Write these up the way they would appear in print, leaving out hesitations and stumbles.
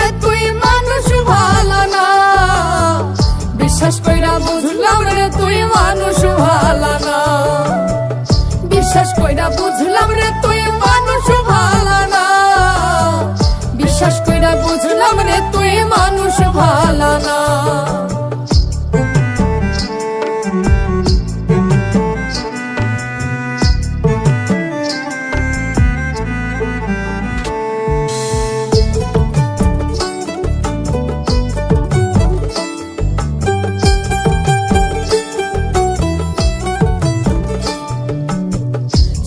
রে তুই মানুষ ভালো না, বিশ্বাস কইরা বুঝলাম রে তুই মানুষ ভালো না, বিশ্বাস কইরা বুঝলাম রে তুই মানুষ ভালো না, বিশ্বাস কইরা বুঝলাম রে তুই মানুষ ভালো না।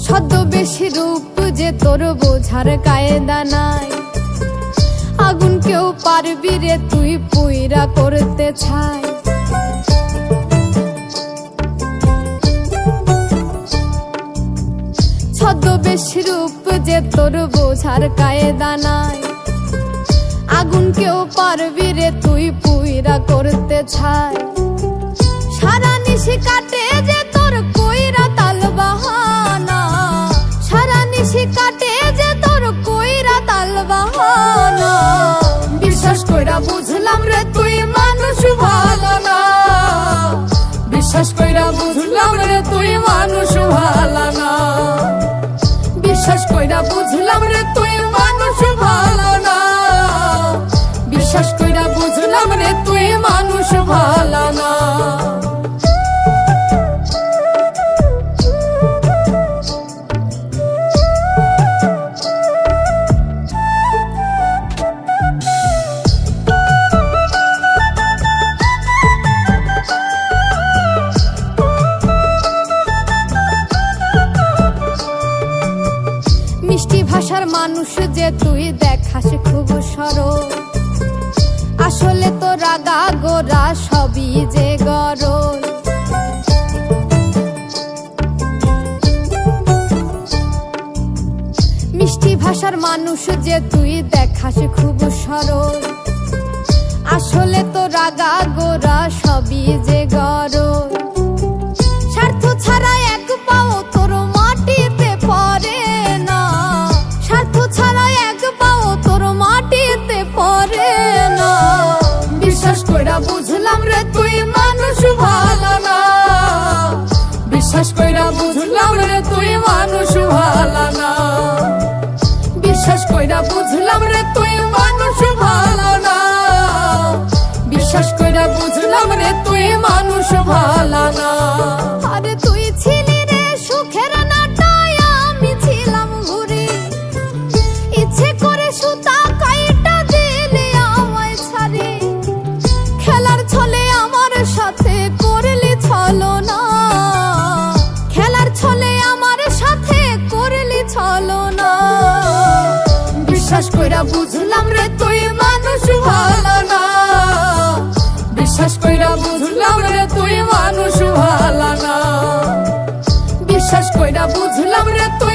ছদ্মবেশী রূপ যে তোর বোঝার কায়দা নাই, আগুন কেউ পারবি রে তুই পুইরা করতে ছাই। ছদ্মবেশী রূপ যে তোর বোঝার কায়দা নাই, আগুন কেউ পারবি রে তুই পুইরা করতে ছাই। সারা নিশি কাটে যে তোর কইরা তাল বাহানা, সারা নিশি কাটে যে তোর কইরা তাল বাহানা, বিশ্বাস কইরা বুঝলাম রে তুই মানুষ ভালো না, বিশ্বাস কইরা বুঝলাম রে তুই মানুষ ভালো না, বিশ্বাস কইরা বুঝলাম রে তুই মানুষ ভালো না, বিশ্বাস কইরা বুঝলাম রে তুই মানুষ ভালো না। মিষ্টি ভাষার মানুষ যে তুই দেখাস খুব সরল, আসলে তো রাগা গোরা সবই যে গরল। মিষ্টি ভাষার মানুষ যে তুই দেখাস খুব সরল, আসলে তো রাগা গোরা সবই যে গরল। স্বার্থ ছাড়া এক পাও তোর মাটিতে পড়ে না, স্বার্থ ছাড়া এক পাও তোর মাটিতে পড়ে না, বিশ্বাস কইরা বুঝলাম রে তুই মানুষ ভালো না, বিশ্বাস কইরা বুঝলাম রে তুই মানুষ ভালো না, বিশ্বাস কইরা বুঝলাম রে তুই মানুষ ভালো না, বিশ্বাস কইরা বুঝলাম রে তুই মানুষ ভালো না। আরে তুই ছিলি রে সুখের নাটায়, আমি ছিলাম ঘুরে, ইচ্ছে করে সুতা কাইটা দিলে আমায় ছাড়ে, খেলার ছলে আমার সাথে করলি ছলনা, খেলার ছলে আমার সাথে করলি ছলনা, বিশ্বাস কইরা বুঝলাম রে তুই মানুষ ভালো না, বিশ্বাস কইরা বুঝলাম রে তুই মানুষ ভালো না, বিশ্বাস কইরা বুঝলাম রে তুই